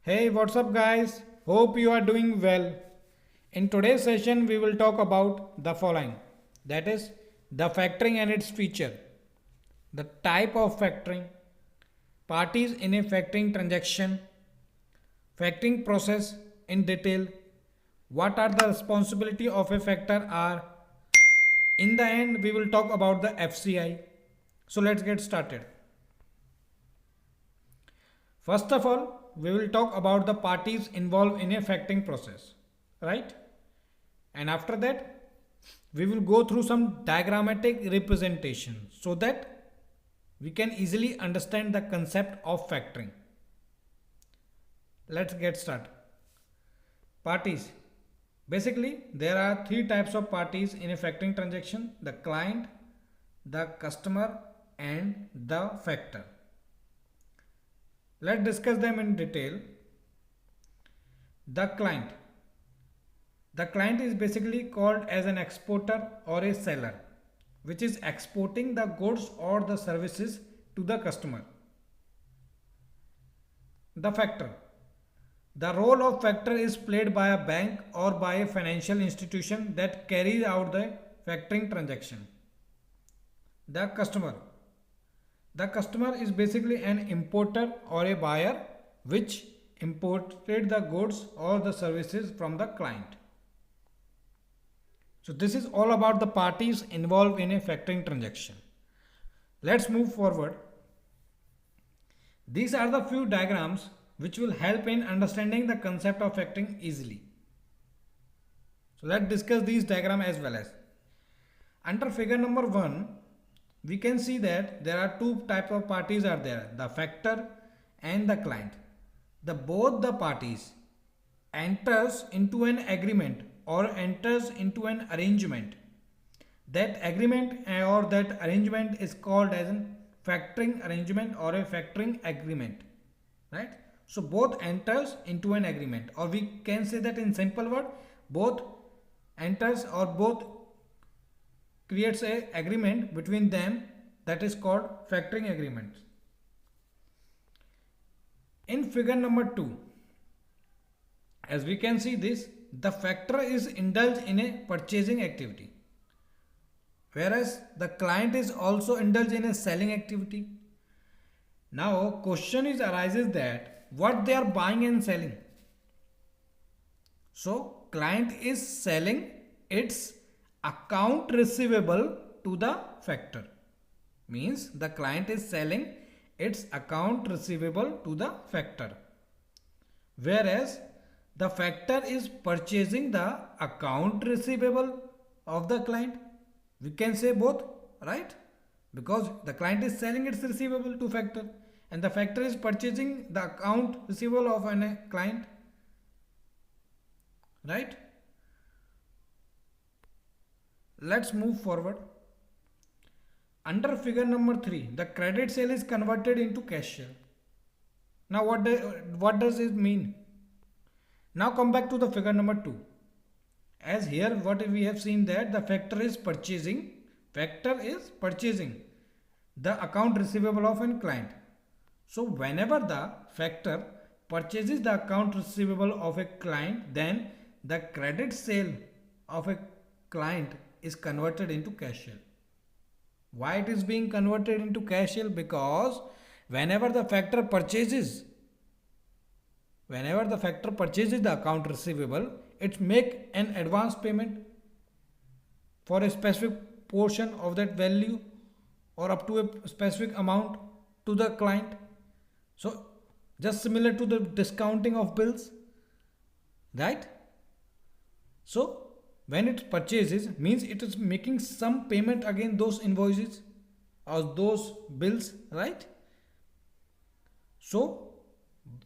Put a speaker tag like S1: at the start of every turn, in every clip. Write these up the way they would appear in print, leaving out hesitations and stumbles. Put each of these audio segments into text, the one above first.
S1: Hey, what's up, guys? Hope you are doing well. In today's session, we will talk about the following, that is, the factoring and its feature, the type of factoring, parties in a factoring transaction, factoring process in detail, what are the responsibility of a factor are. In the end, we will talk about the FCI. So let's get started. First of all, we will talk about the parties involved in a factoring process, right? And after that, we will go through some diagrammatic representation so that we can easily understand the concept of factoring. Let's get started. Parties. Basically, there are three types of parties in a factoring transaction: the client, the customer, and the factor. Let's discuss them in detail. The client. The client is basically called as an exporter or a seller, which is exporting the goods or the services to the customer. The factor. The role of factor is played by a bank or by a financial institution that carries out the factoring transaction. The customer. The customer is basically an importer or a buyer which imported the goods or the services from the client. So this is all about the parties involved in a factoring transaction. Let's move forward. These are the few diagrams which will help in understanding the concept of factoring easily. So let's discuss these diagrams as well as. Under figure number 1, we can see that there are two types of parties are there, the factor and the client. Both the parties enters into an agreement or enters into an arrangement. That agreement or that arrangement is called as a factoring arrangement or a factoring agreement, right? So both enters into an agreement, or we can say that in simple word, both enters or both creates a agreement between them, that is called factoring agreement. In figure number 2, as we can see this, the factor is indulged in a purchasing activity, whereas the client is also indulged in a selling activity. Now question is arises that what they are buying and selling. So client is selling its account receivable to the factor. Means the client is selling its account receivable to the factor. Whereas the factor is purchasing the account receivable of the client. We can say both, right? Because the client is selling its receivable to factor and the factor is purchasing the account receivable of a client, right? Let's move forward. Under figure number 3, the credit sale is converted into cash sale. Now what does it mean? Now come back to the figure number 2. As here what we have seen that the factor is purchasing the account receivable of a client. So whenever the factor purchases the account receivable of a client, then the credit sale of a client is converted into cash sale. Why it is being converted into cash sale? Because whenever the factor purchases the account receivable, it make an advance payment for a specific portion of that value or up to a specific amount to the client. So just similar to the discounting of bills, right? So when it purchases means it is making some payment against those invoices or those bills, right? So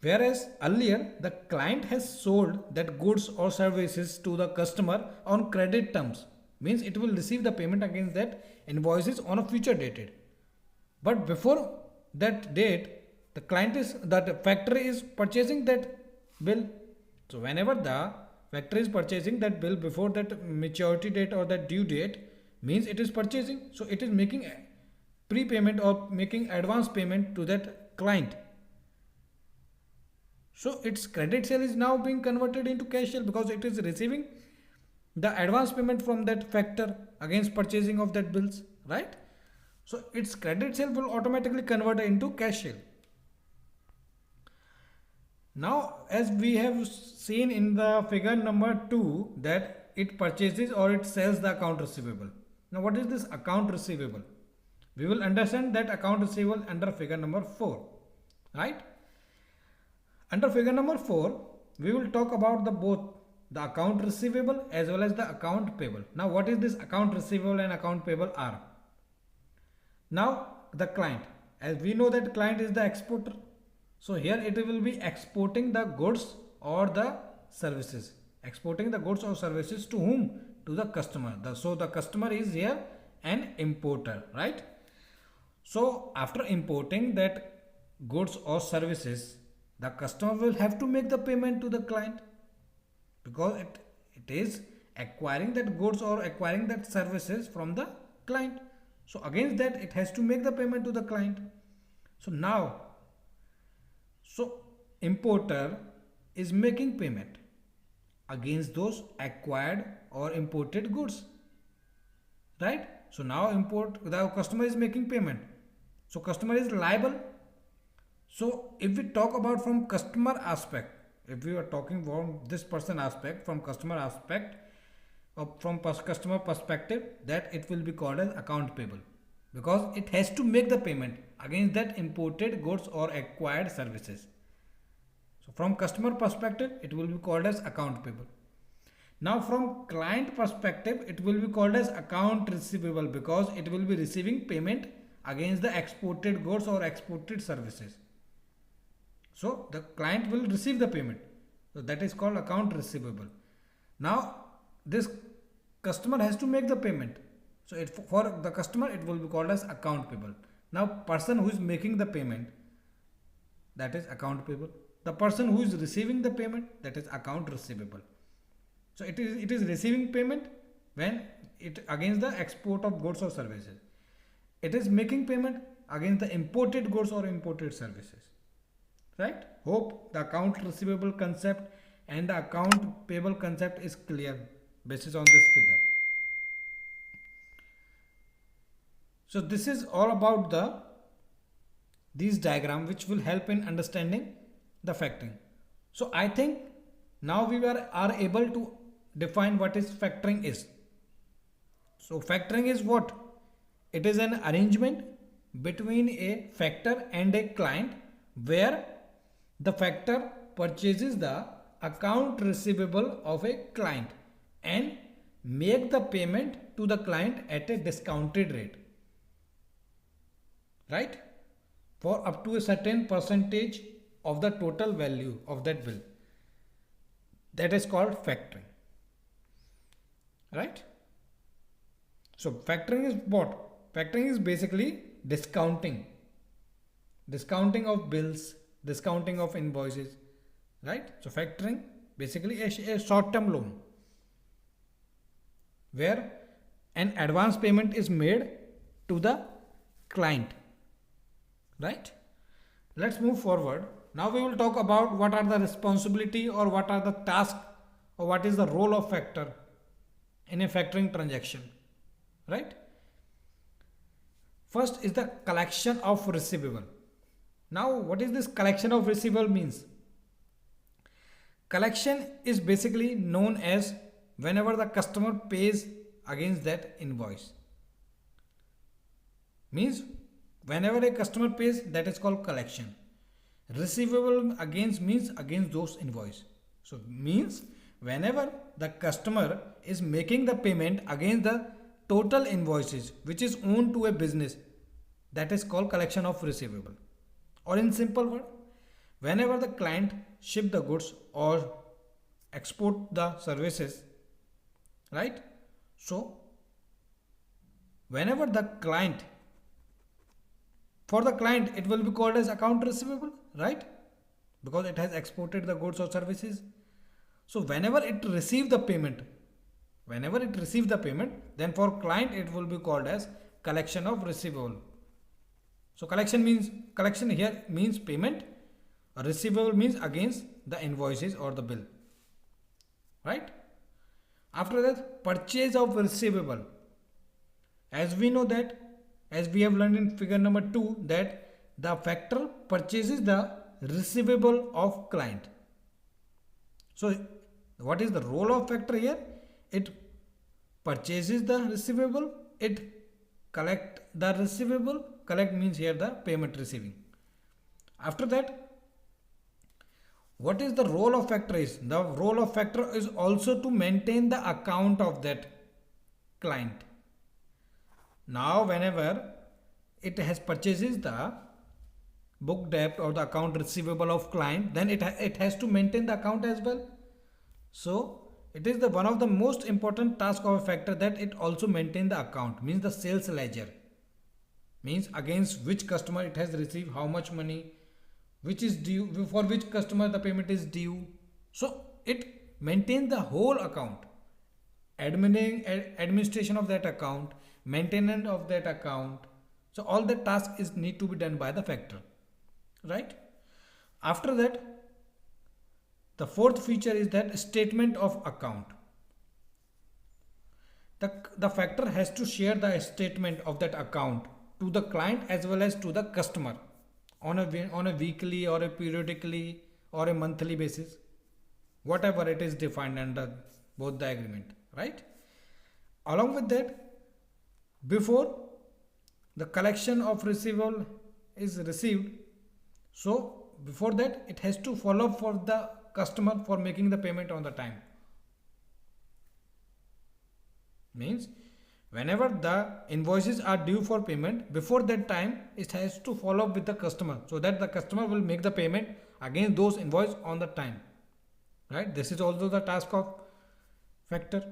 S1: whereas earlier the client has sold that goods or services to the customer on credit terms, means it will receive the payment against that invoices on a future dated. But before that date, the factory is purchasing that bill. So whenever the factory is purchasing that bill before that maturity date or that due date, means it is purchasing. So it is making prepayment or making advance payment to that client. So its credit sale is now being converted into cash sale because it is receiving the advance payment from that factor against purchasing of that bills, right? So its credit sale will automatically convert into cash sale. Now, as we have seen in the figure number 2 that it purchases or it sells the account receivable. Now, what is this account receivable? We will understand that account receivable under figure number 4, right? Under figure number 4, we will talk about both the account receivable as well as the account payable. Now, what is this account receivable and account payable are? Now, the client, as we know that client is the exporter. So here it will be exporting the goods or the services. Exporting the goods or services to whom? To the customer. So the customer is here an importer, right? So after importing that goods or services, the customer will have to make the payment to the client because it is acquiring that goods or acquiring that services from the client. So against that it has to make the payment to the client. So importer is making payment against those acquired or imported goods, right? So now the customer is making payment. So customer is liable. So if we talk about from customer aspect, if we are talking from this person aspect, from customer aspect, or from customer perspective, that it will be called as account payable because it has to make the payment against that imported goods or acquired services. So from customer perspective, it will be called as account payable. Now from client perspective, it will be called as account receivable because it will be receiving payment against the exported goods or exported services. So the client will receive the payment. So that is called account receivable. Now this customer has to make the payment. So for the customer, it will be called as account payable. Now person who is making the payment, that is account payable. The person who is receiving the payment, that is account receivable. So it is receiving payment when it against the export of goods or services. It is making payment against the imported goods or imported services. Right? Hope the account receivable concept and the account payable concept is clear basis on this figure. So this is all about these diagram which will help in understanding the factoring. So I think now we are able to define what is factoring is. So factoring is what? It is an arrangement between a factor and a client where the factor purchases the account receivable of a client and make the payment to the client at a discounted rate, right, for up to a certain percentage of the total value of that bill. That is called factoring, right? So factoring is what? Factoring is basically discounting of bills, discounting of invoices, right? So factoring basically a short-term loan where an advance payment is made to the client, right? Let's move forward. Now we will talk about what are the responsibility or what are the tasks or what is the role of factor in a factoring transaction, right? First is the collection of receivable. Now what is this collection of receivable means? Collection is basically known as whenever the customer pays against that invoice. Means whenever a customer pays, that is called collection. Receivable against means against those invoice. So means whenever the customer is making the payment against the total invoices which is owed to a business, that is called collection of receivable. Or in simple word, whenever the client ship the goods or export the services, right? So whenever the client, for the client it will be called as account receivable, right? Because it has exported the goods or services. So whenever it receives the payment, then for client it will be called as collection of receivable. So collection here means payment A receivable means against the invoices or the bill, right? After that, purchase of receivable. As we know that, as we have learned in figure number 2, that the factor purchases the receivable of client. So what is the role of factor here? It purchases the receivable, it collect the receivable. Collect means here the payment receiving. After that, what is the role of factor is? The role of factor is also to maintain the account of that client. Now whenever it has purchases the book debt or the account receivable of client, then it has to maintain the account as well. So it is the one of the most important task of a factor, that it also maintain the account, means the sales ledger, means against which customer it has received how much money, which is due, for which customer the payment is due. So it maintains the whole account, administration of that account, maintenance of that account. So all the task is need to be done by the factor, right? After that, the fourth feature is that statement of account. The factor has to share the statement of that account to the client as well as to the customer on a weekly or a periodically or a monthly basis, whatever it is defined under both the agreement, right? Along with that, before the collection of receivable is received, so before that it has to follow up for the customer for making the payment on the time. Means whenever the invoices are due for payment, before that time it has to follow up with the customer, so that the customer will make the payment against those invoices on the time, right? This is also the task of factor.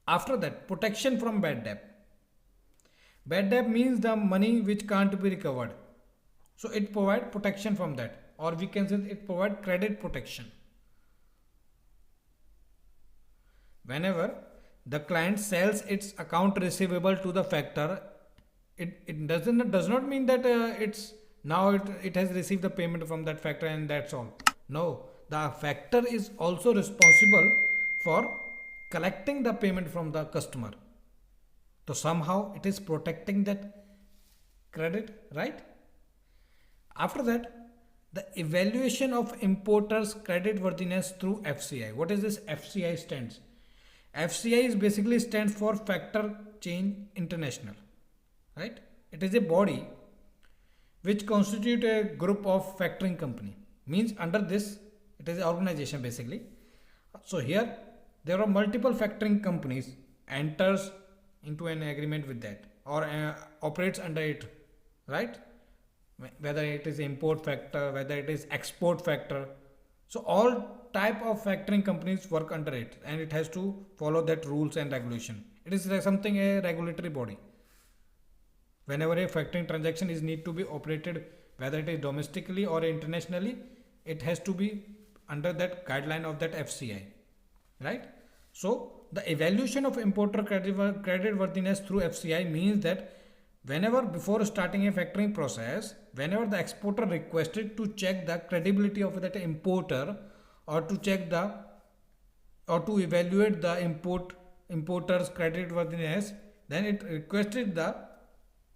S1: After that, protection from bad debt. Bad debt means the money which can't be recovered, so it provides protection from that, or we can say it provides credit protection. Whenever the client sells its account receivable to the factor, it does not mean that it has received the payment from that factor and that's all. No, the factor is also responsible for collecting the payment from the customer. So somehow it is protecting that credit, right? After that, the evaluation of importers' creditworthiness through FCI. What is this FCI stands? FCI is basically stands for Factor Chain International, right? It is a body which constitute a group of factoring company. Means under this, it is an organization basically. So here there are multiple factoring companies enters into an agreement with that, or operates under it, right? Whether it is import factor, whether it is export factor. So all type of factoring companies work under it, and it has to follow that rules and regulation. It is like something a regulatory body. Whenever a factoring transaction is need to be operated, whether it is domestically or internationally, it has to be under that guideline of that FCI, right? So the evaluation of importer creditworthiness through FCI means that whenever before starting a factoring process, whenever the exporter requested to check the credibility of that importer, or to check the or to evaluate the importer's creditworthiness, then it requested the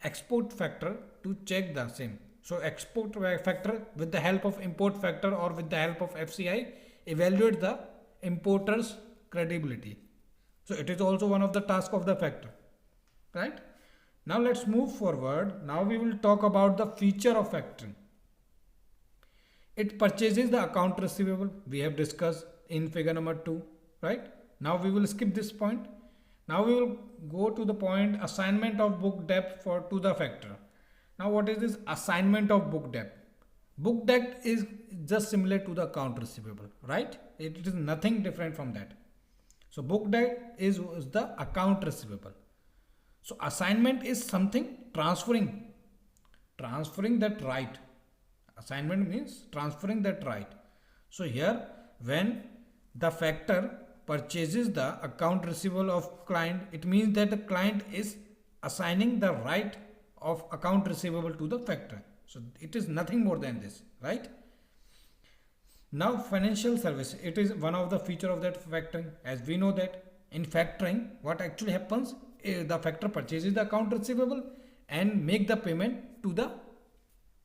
S1: export factor to check the same. So export factor with the help of import factor or with the help of FCI evaluate the importer's credibility. So it is also one of the tasks of the factor, right? Now let's move forward. Now we will talk about the feature of factoring. It purchases the account receivable. We have discussed in figure number 2, right? Now we will skip this point. Now we will go to the point assignment of book debt to the factor. Now what is this assignment of book debt? Book debt is just similar to the account receivable, right? It is nothing different from that. So book debt is the account receivable. So assignment is something transferring that right. Assignment means transferring that right. So here when the factor purchases the account receivable of client, it means that the client is assigning the right of account receivable to the factor. So it is nothing more than this, right? Now financial service, it is one of the feature of that factoring. As we know that in factoring, what actually happens is the factor purchases the account receivable and make the payment to the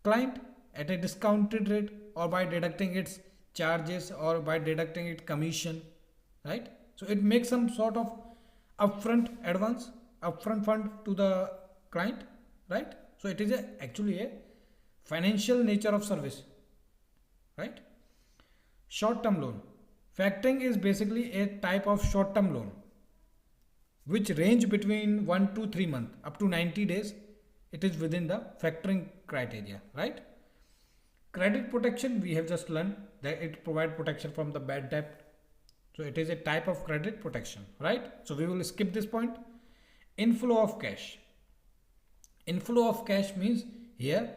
S1: client at a discounted rate, or by deducting its charges, or by deducting its commission, right? So it makes some sort of upfront advance, upfront fund to the client, right? So it is actually a financial nature of service, right? Short term loan. Factoring is basically a type of short term loan which range between 1 to 3 months up to 90 days. It is within the factoring criteria, right? Credit protection, we have just learned that it provides protection from the bad debt. So it is a type of credit protection, right? So we will skip this point. Inflow of cash. Inflow of cash means here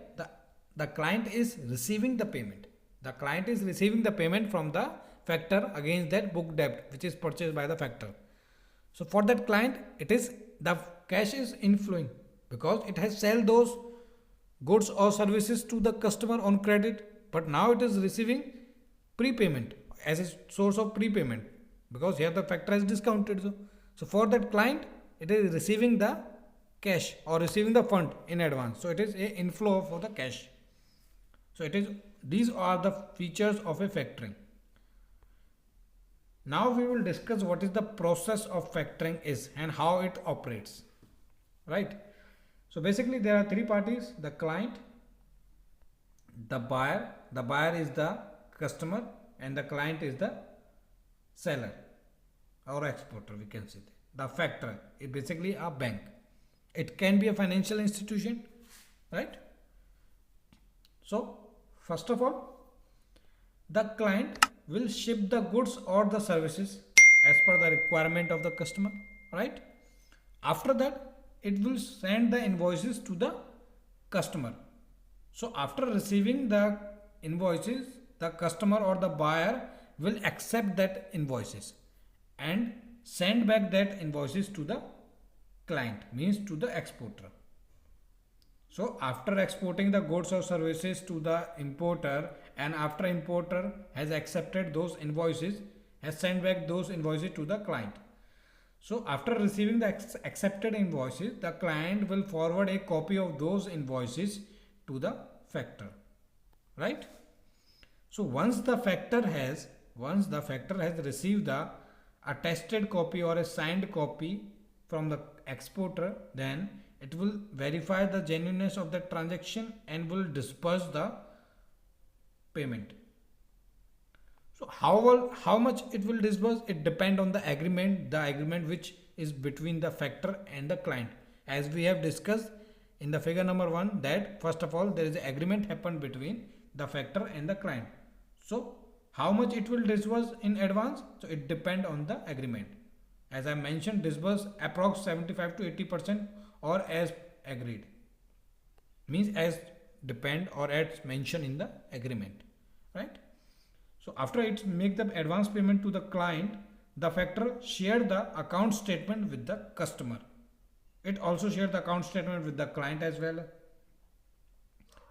S1: the client is receiving the payment. The client is receiving the payment from the factor against that book debt which is purchased by the factor. So for that client, it is the cash is inflowing because it has sell those goods or services to the customer on credit, but now it is receiving prepayment as a source of prepayment because here the factor is discounted. So for that client, it is receiving the cash or receiving the fund in advance. So it is a inflow for the cash. So it is, these are the features of a factoring. Now we will discuss what is the process of factoring is and how it operates, right? So basically there are three parties: the client, the buyer is the customer, and the client is the seller or exporter, we can say. The factor is basically a bank. It can be a financial institution, right? So first of all, the client will ship the goods or the services as per the requirement of the customer, right? After that, it will send the invoices to the customer. So after receiving the invoices, the customer or the buyer will accept that invoices and send back that invoices to the client, means to the exporter. So after exporting the goods or services to the importer, and after importer has accepted those invoices, has sent back those invoices to the client. So after receiving the accepted invoices, the client will forward a copy of those invoices to the factor, right? So once the factor has received the attested copy or a signed copy from the exporter, then it will verify the genuineness of the transaction and will disperse the payment. So how much it will disburse, it depend on the agreement which is between the factor and the client. As we have discussed in the figure number 1, that first of all there is an agreement happened between the factor and the client. So how much it will disburse in advance, so it depend on the agreement. As I mentioned, disburse approx 75 to 80% or as agreed, means as depend or as mentioned in the agreement, right? So after it make the advance payment to the client, the factor share the account statement with the customer. It also share the account statement with the client as well.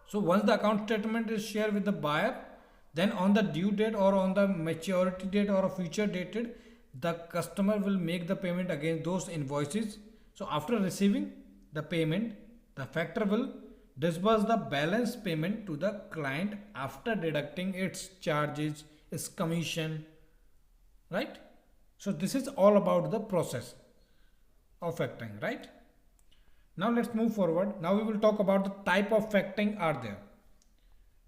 S1: So once the account statement is shared with the buyer, then on the due date or on the maturity date or a future dated, the customer will make the payment against those invoices. So after receiving the payment, the factor will disburse the balance payment to the client after deducting its charges, its commission, right? So this is all about the process of factoring, right? Now let's move forward. Now we will talk about the type of factoring are there.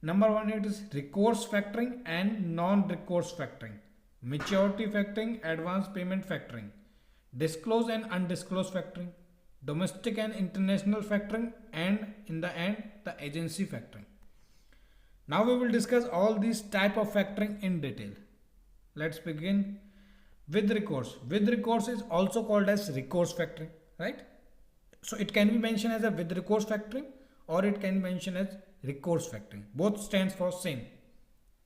S1: Number 1, it is recourse factoring and non-recourse factoring, maturity factoring, advance payment factoring, disclosed and undisclosed factoring, domestic and international factoring, and in the end the agency factoring. Now we will discuss all these type of factoring in detail. Let's begin with recourse. With recourse is also called as recourse factoring, right? So it can be mentioned as a with recourse factoring or it can be mentioned as recourse factoring. Both stands for same,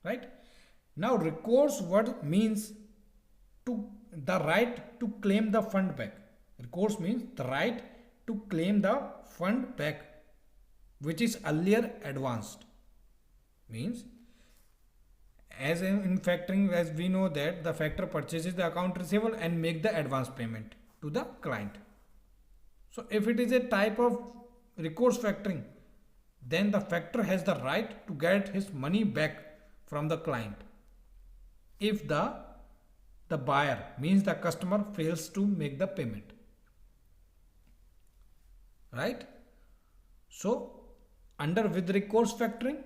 S1: right? Now recourse word means to the right to claim the fund back. Recourse means the right to claim the fund back, which is earlier advanced. Means, as in factoring, as we know that the factor purchases the account receivable and make the advance payment to the client. So if it is a type of recourse factoring, then the factor has the right to get his money back from the client if the buyer, means the customer, fails to make the payment. Right? So under with recourse factoring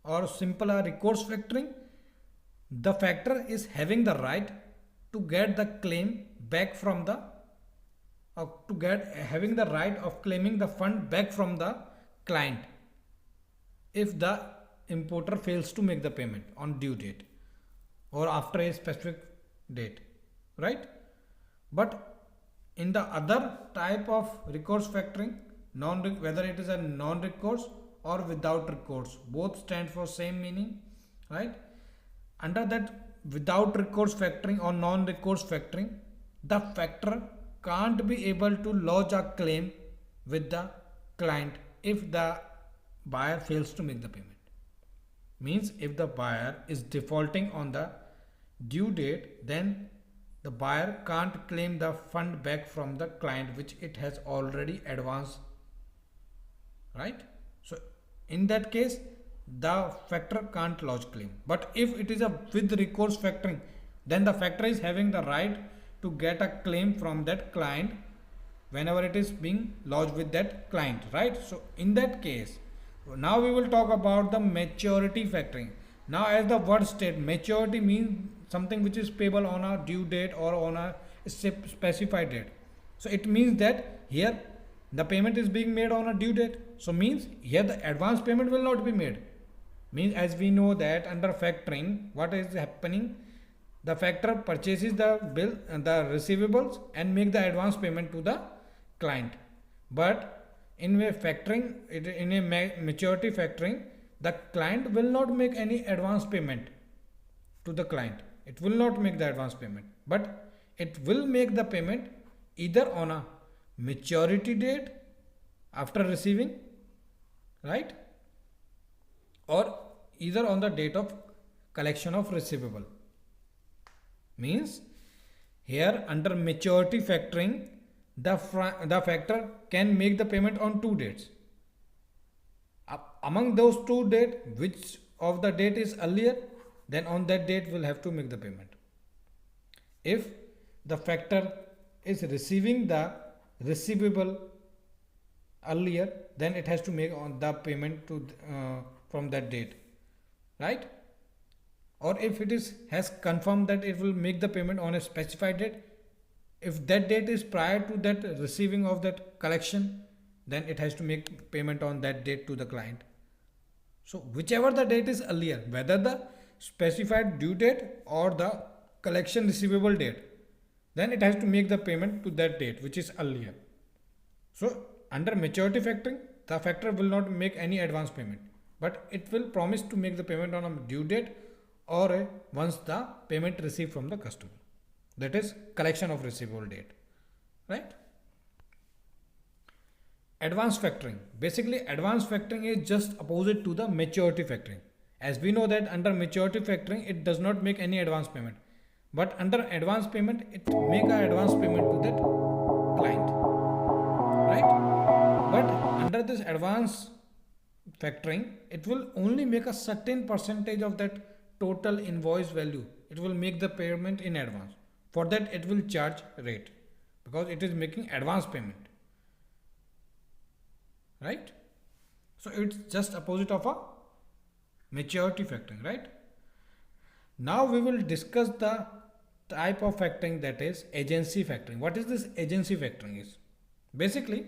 S1: or simpler recourse factoring, the factor is having the right to get the claim back from the having the right of claiming the fund back from the client if the importer fails to make the payment on due date or after a specific date, right? But in the other type of recourse factoring, whether it is a non-recourse or without recourse, both stand for same meaning, right? Under that without recourse factoring or non-recourse factoring, the factor can't be able to lodge a claim with the client if the buyer fails to make the payment. Means if the buyer is defaulting on the due date, then the buyer can't claim the fund back from the client which it has already advanced, right? So in that case, the factor can't lodge claim. But if it is a with recourse factoring, then the factor is having the right to get a claim from that client whenever it is being lodged with that client, right? So in that case, now we will talk about the maturity factoring. Now as the word state, maturity means something which is payable on a due date or on a specified date. So it means that here the payment is being made on a due date. So means here the advance payment will not be made. Means as we know that under factoring, what is happening? The factor purchases the bill and the receivables and make the advance payment to the client. But in a factoring, in a maturity factoring, the client will not make any advance payment to the client. It will not make the advance payment, but it will make the payment either on a maturity date after receiving, right? Or either on the date of collection of receivable. Means here under maturity factoring, the factor can make the payment on two dates. Among those two dates, which of the date is earlier, then on that date we'll have to make the payment. If the factor is receiving the receivable earlier, then it has to make on the payment to from that date, right? Or if it is has confirmed that it will make the payment on a specified date, if that date is prior to that receiving of that collection, then it has to make payment on that date to the client. So whichever the date is earlier, whether the specified due date or the collection receivable date, then it has to make the payment to that date which is earlier. So under maturity factoring, the factor will not make any advance payment, but it will promise to make the payment on a due date or once the payment received from the customer. That is collection of receivable date, right? Advance factoring. Basically, advance factoring is just opposite to the maturity factoring. As we know that under maturity factoring, it does not make any advance payment. But under advance payment, it make an advance payment to that client, right? But under this advance factoring, it will only make a certain percentage of that total invoice value. It will make the payment in advance. For that, it will charge rate because it is making advance payment. Right? So it's just opposite of a maturity factoring, right? Now we will discuss the type of factoring, that is agency factoring. What is this agency factoring is? Basically,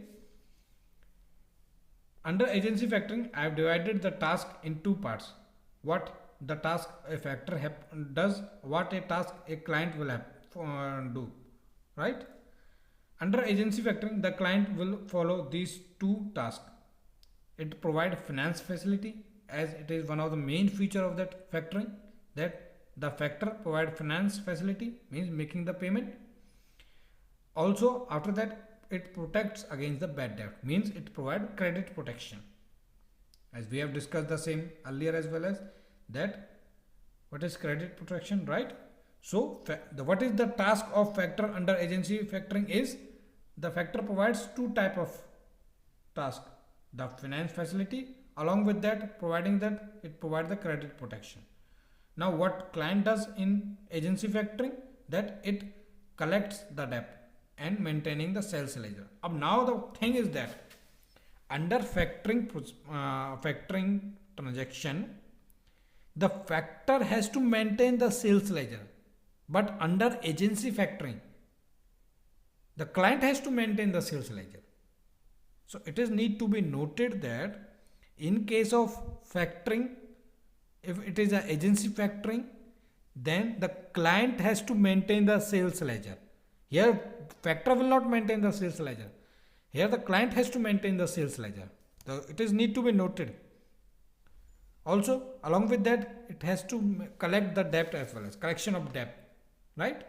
S1: under agency factoring, I have divided the task in two parts. What the task a factor does, what a task a client will do, right? Under agency factoring, the client will follow these two tasks. It provides finance facility, as it is one of the main feature of that factoring, that the factor provide finance facility, means making the payment. Also after that, it protects against the bad debt, means it provides credit protection, as we have discussed the same earlier as well as that. What is credit protection, right? So what is the task of factor under agency factoring is the factor provides two type of task: the finance facility, along with that providing that it provides the credit protection. Now what client does in agency factoring, that it collects the debt and maintaining the sales ledger. Now the thing is that under factoring transaction, the factor has to maintain the sales ledger, but under agency factoring, the client has to maintain the sales ledger. So it is need to be noted that in case of factoring, if it is an agency factoring, then the client has to maintain the sales ledger. Here factor will not maintain the sales ledger. Here the client has to maintain the sales ledger. So it is need to be noted. Also along with that, it has to collect the debt as well as collection of debt, right?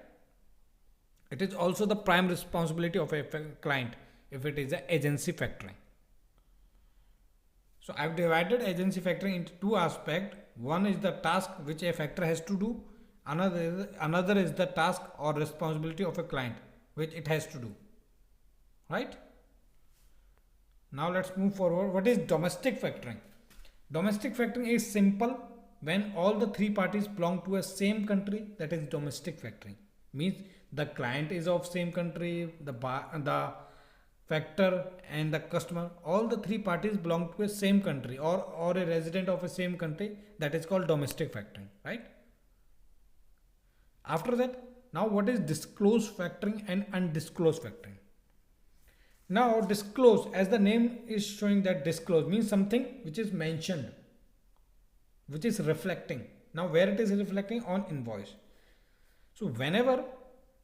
S1: It is also the prime responsibility of a client if it is an agency factoring. So I have divided agency factoring into two aspects. One is the task which a factor has to do. Another is the task or responsibility of a client which it has to do, right? Now let's move forward. What is domestic factoring? Domestic factoring is simple when all the three parties belong to a same country. That is domestic factoring. Means the client is of same country, the factor and the customer, all the three parties belong to a same country or a resident of a same country. That is called domestic factoring, right? After that, now what is disclosed factoring and undisclosed factoring? Now disclose, as the name is showing, that disclose means something which is mentioned, which is reflecting. Now where it is reflecting? On invoice. So whenever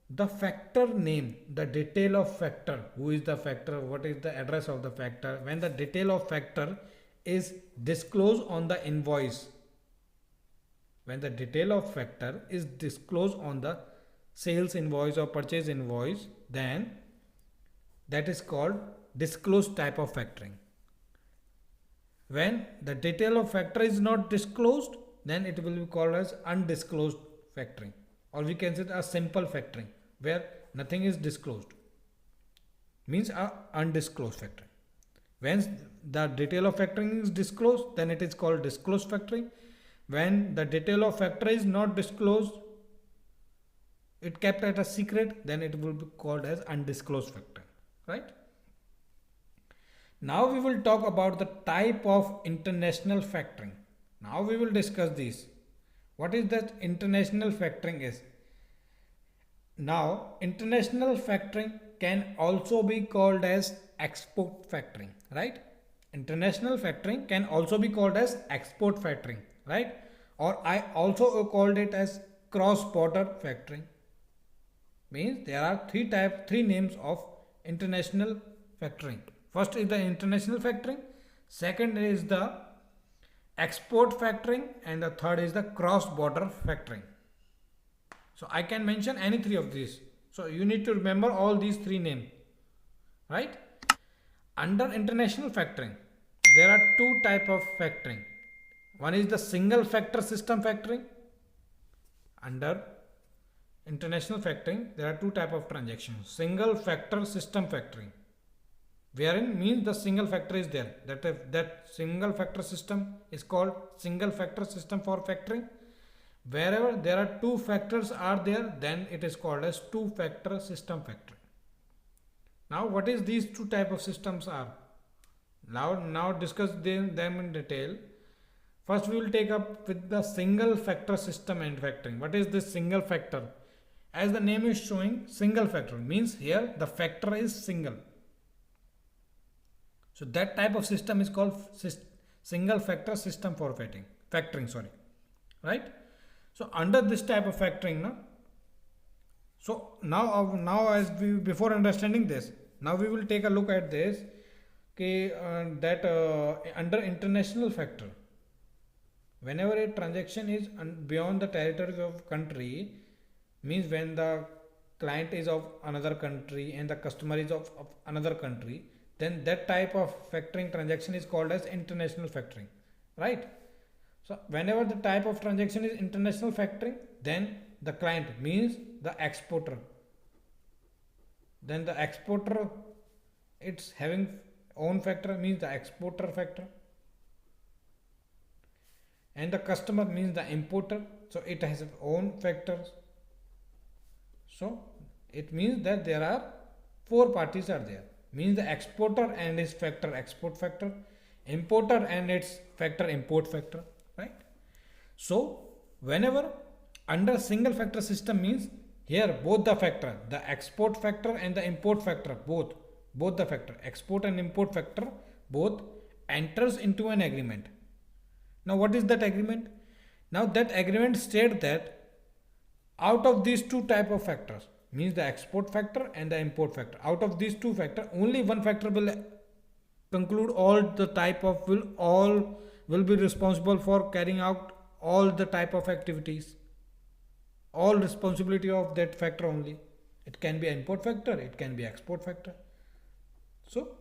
S1: the factor name, the detail of factor, who is the factor, what is the address of the factor, when the detail of factor is disclosed on the invoice, when the detail of factor is disclosed on the sales invoice or purchase invoice, then that is called disclosed type of factoring. When the detail of factor is not disclosed, then it will be called as undisclosed factoring, or we can say a simple factoring where nothing is disclosed, means a undisclosed factoring. When the detail of factoring is disclosed, then it is called disclosed factoring. When the detail of factor is not disclosed, it kept at a secret, then it will be called as undisclosed factoring, right? Now we will talk about the type of international factoring. Now we will discuss this. What is that international factoring is? Now international factoring can also be called as export factoring, right? International factoring can also be called as export factoring, right? Or I also called it as cross-border factoring. Means there are three names of international factoring. First is the international factoring, second is the export factoring, and the third is the cross-border factoring. So I can mention any three of these. So you need to remember all these three names, right? Under international factoring, there are two types of factoring. One is the single factor system factoring. Under international factoring, there are two types of transactions. Single factor system factoring, wherein means the single factor is there. That single factor system is called single factor system for factoring. Wherever there are two factors are there, then it is called as two factor system factoring. Now what is these two type of systems are? Now discuss them in detail. First we will take up with the single factor system and factoring. What is this single factor? As the name is showing, single factor means here the factor is single. So that type of system is called single factor system for factoring, right? So under this type of factoring, so now as we before understanding this, now we will take a look at this. Okay, under international factor, whenever a transaction is beyond the territory of country, means when the client is of another country and the customer is of another country, then that type of factoring transaction is called as international factoring, right? So whenever the type of transaction is international factoring, then the client means the exporter. Then the exporter, it's having own factor, means the exporter factor. And the customer means the importer, so it has its own factors. So it means that there are four parties are there, means the exporter and its factor export factor, importer and its factor import factor, right? So whenever under single factor system means here both the factor, the export factor and the import factor, both the factor export and import factor both enters into an agreement. Now what is that agreement? Now that agreement states that out of these two type of factors, means the export factor and the import factor, out of these two factor only one factor will conclude all the type of will be responsible for carrying out all the type of activities, all responsibility of that factor only. It can be import factor, it can be export factor. So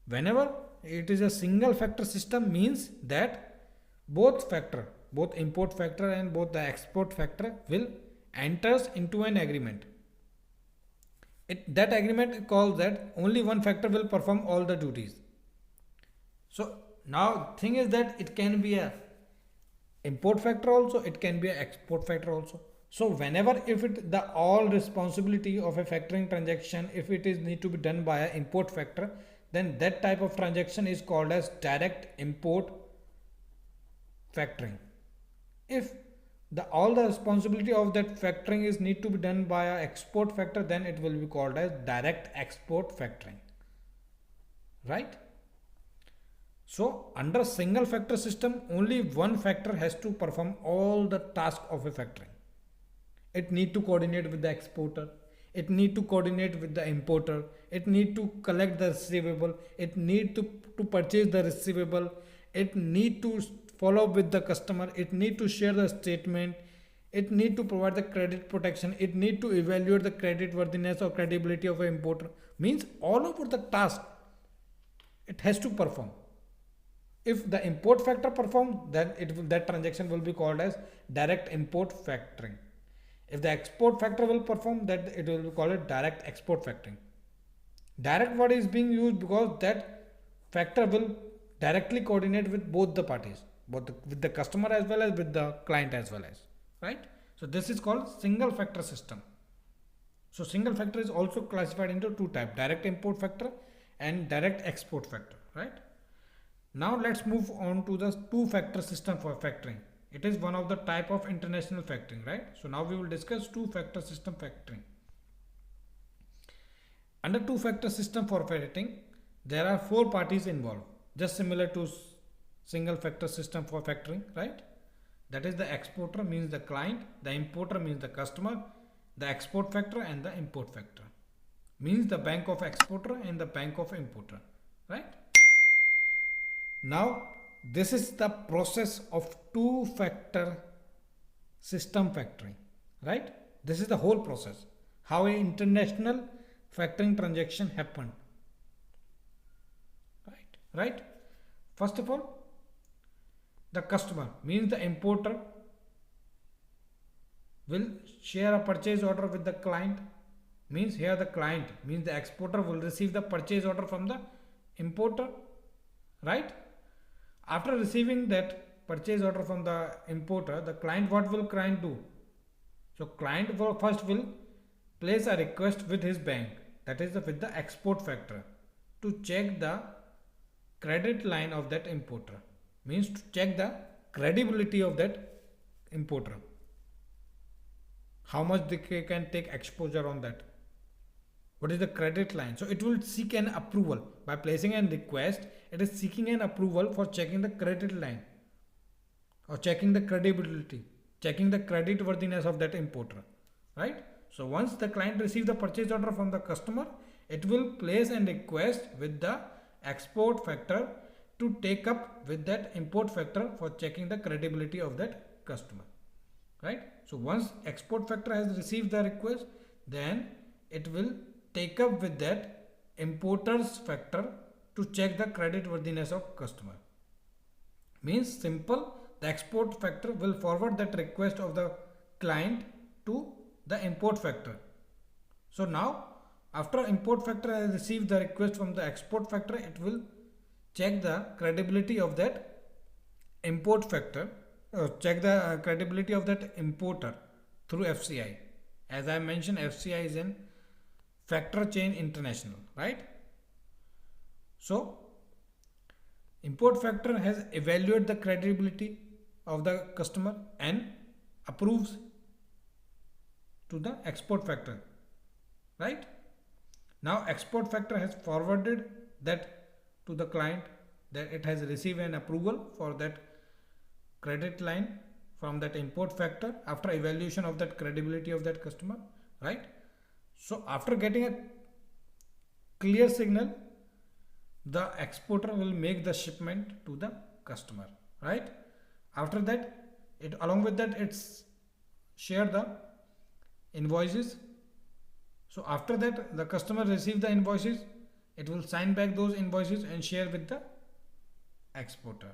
S1: whenever it is a single factor system means that both factor, both import factor and both the export factor will enters into an agreement. That agreement calls that only one factor will perform all the duties. So now thing is that it can be a import factor also, it can be an export factor also. So whenever if it the all responsibility of a factoring transaction, if it is need to be done by an import factor, then that type of transaction is called as direct import factoring. If all the responsibility of that factoring is need to be done by a export factor, then it will be called as direct export factoring, right? So under single factor system only one factor has to perform all the task of a factoring. It need to coordinate with the exporter, it need to coordinate with the importer, it need to collect the receivable, it need to purchase the receivable, it need to follow up with the customer, it need to share the statement, it need to provide the credit protection, it need to evaluate the credit worthiness or credibility of an importer. Means all over the task it has to perform. If the import factor performs, then that transaction will be called as direct import factoring. If the export factor will perform, that it will be called direct export factoring. Direct word is being used because that factor will directly coordinate with both the parties, with the customer as well as with the client as well as, right? So this is called single factor system. So single factor is also classified into two types, direct import factor and direct export factor, right? Now let's move on to the two factor system for factoring. It is one of the type of international factoring, right? So now we will discuss two factor system factoring. Under two factor system for factoring, there are four parties involved, just similar to single factor system for factoring, right? That is the exporter means the client, the importer means the customer, the export factor and the import factor means the bank of exporter and the bank of importer, right? Now this is the process of two factor system factoring, right? This is the whole process, how an international factoring transaction happened, right? First of all, the customer means the importer will share a purchase order with the client, means here the client means the exporter will receive the purchase order from the importer, right? After receiving that purchase order from the importer, the client, what will client do? So client will first place a request with his bank, that is with the export factor, to check the credit line of that importer, means to check the credibility of that importer, how much they can take exposure on that, what is the credit line. So it will seek an approval by placing a request. It is seeking an approval for checking the credit line or checking the credibility, checking the credit worthiness of that importer, right? So once the client receives the purchase order from the customer, it will place a request with the export factor to take up with that import factor for checking the credibility of that customer, right? So once export factor has received the request, then it will take up with that importer's factor to check the credit worthiness of customer. Means simple, the export factor will forward that request of the client to the import factor. So now after import factor has received the request from the export factor, it will check the credibility of that import factor, check the credibility of that importer through FCI. As I mentioned, FCI is in Factor Chain International, right? So import factor has evaluated the credibility of the customer and approves to the export factor, right? Now export factor has forwarded that to the client, that it has received an approval for that credit line from that import factor after evaluation of that credibility of that customer, right? So after getting a clear signal, the exporter will make the shipment to the customer, right? After that, it along with that, it's share the invoices. So after that, the customer receive the invoices, it will sign back those invoices and share with the exporter,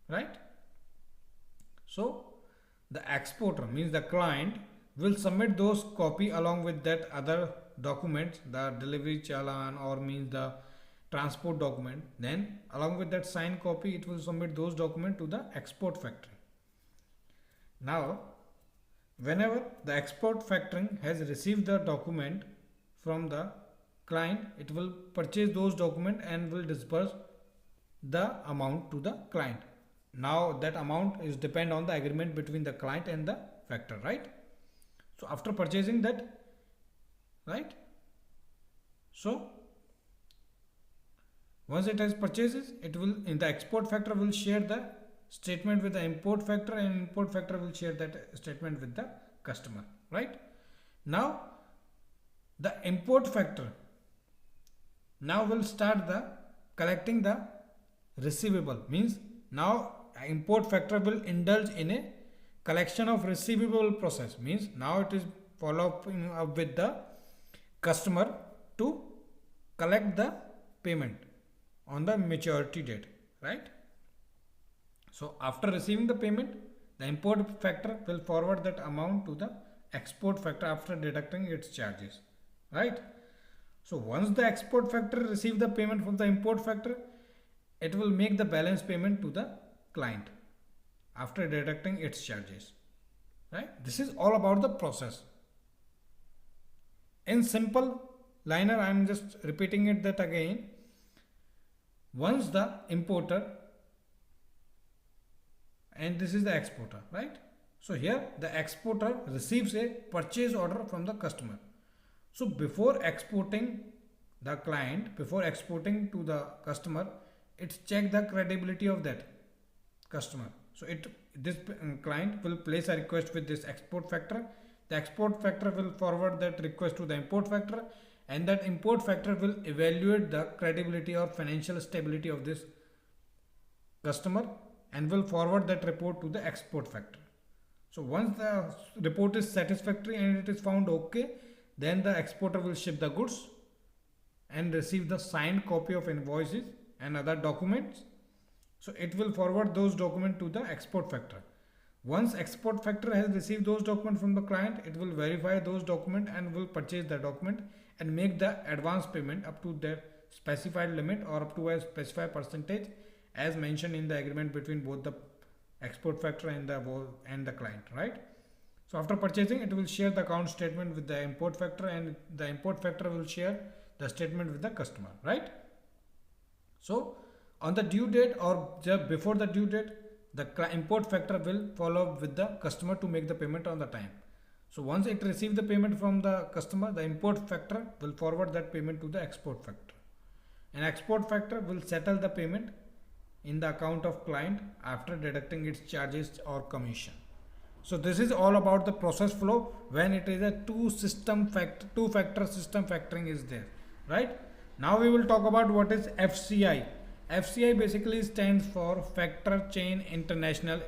S1: right? So the exporter means the client will submit those copy along with that other documents, the delivery challan or means the transport document. Then along with that signed copy, it will submit those documents to the export factory. Now whenever the export factory has received the document from the client, it will purchase those documents and will disperse the amount to the client. Now that amount is depend on the agreement between the client and the factor, right? So after purchasing that, right? So once it has purchases, it will in the export factor will share the statement with the import factor and import factor will share that statement with the customer, right? Now the import factor now will start the collecting the receivable. Means now import factor will indulge in a collection of receivable process. Means now it is following up with the customer to collect the payment on the maturity date, right? So after receiving the payment, the import factor will forward that amount to the export factor after deducting its charges, right? So once the export factor receive the payment from the import factor, it will make the balance payment to the client after deducting its charges, right? This is all about the process. In simple liner, I am just repeating it that again. Once the importer and this is the exporter, right? So here the exporter receives a purchase order from the customer. So before exporting the client, before exporting to the customer, it's check the credibility of that customer. So this client will place a request with this export factor. The export factor will forward that request to the import factor, and that import factor will evaluate the credibility or financial stability of this customer and will forward that report to the export factor. So once the report is satisfactory and it is found okay, then the exporter will ship the goods and receive the signed copy of invoices and other documents. So it will forward those documents to the export factor. Once export factor has received those documents from the client, it will verify those documents and will purchase the document and make the advance payment up to their specified limit or up to a specified percentage as mentioned in the agreement between both the export factor and the client, right? So after purchasing, it will share the account statement with the import factor and the import factor will share the statement with the customer, right? So on the due date or just before the due date, the import factor will follow up with the customer to make the payment on the time. So once it receives the payment from the customer, the import factor will forward that payment to the export factor. And export factor will settle the payment in the account of client after deducting its charges or commission. So this is all about the process flow when it is a two-factor system factoring is there, right? Now we will talk about what is FCI. FCI basically stands for Factor Chain International,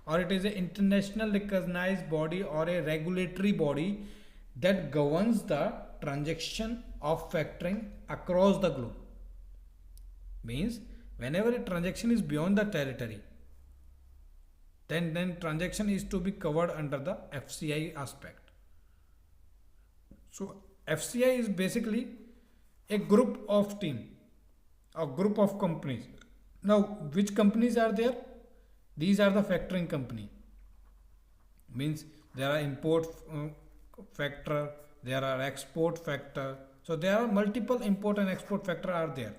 S1: or it is an international recognized body or a regulatory body that governs the transaction of factoring across the globe. Means whenever a transaction is beyond the territory, then transaction is to be covered under the FCI aspect. So FCI is basically a group of team, a group of companies. Now which companies are there? These are the factoring company. Means there are import factor, there are export factor. So there are multiple import and export factor are there.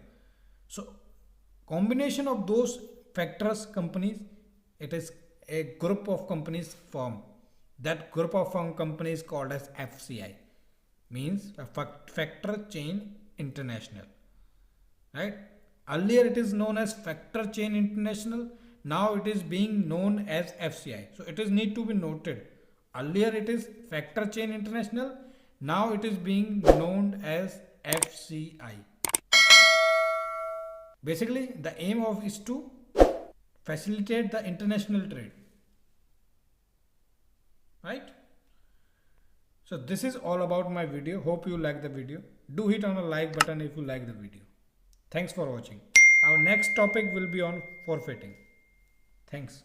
S1: So combination of those factors companies, it is a group of companies form. That group of companies called as FCI. Means a factor chain international. Right? Earlier it is known as factor chain international. Now it is being known as FCI. So it is need to be noted. Earlier it is factor chain international. Now it is being known as FCI. Basically the aim of is to facilitate the international trade. Right? So this is all about my video. Hope you like the video. Do hit on a like button if you like the video. Thanks for watching. Our next topic will be on forfeiting. Thanks.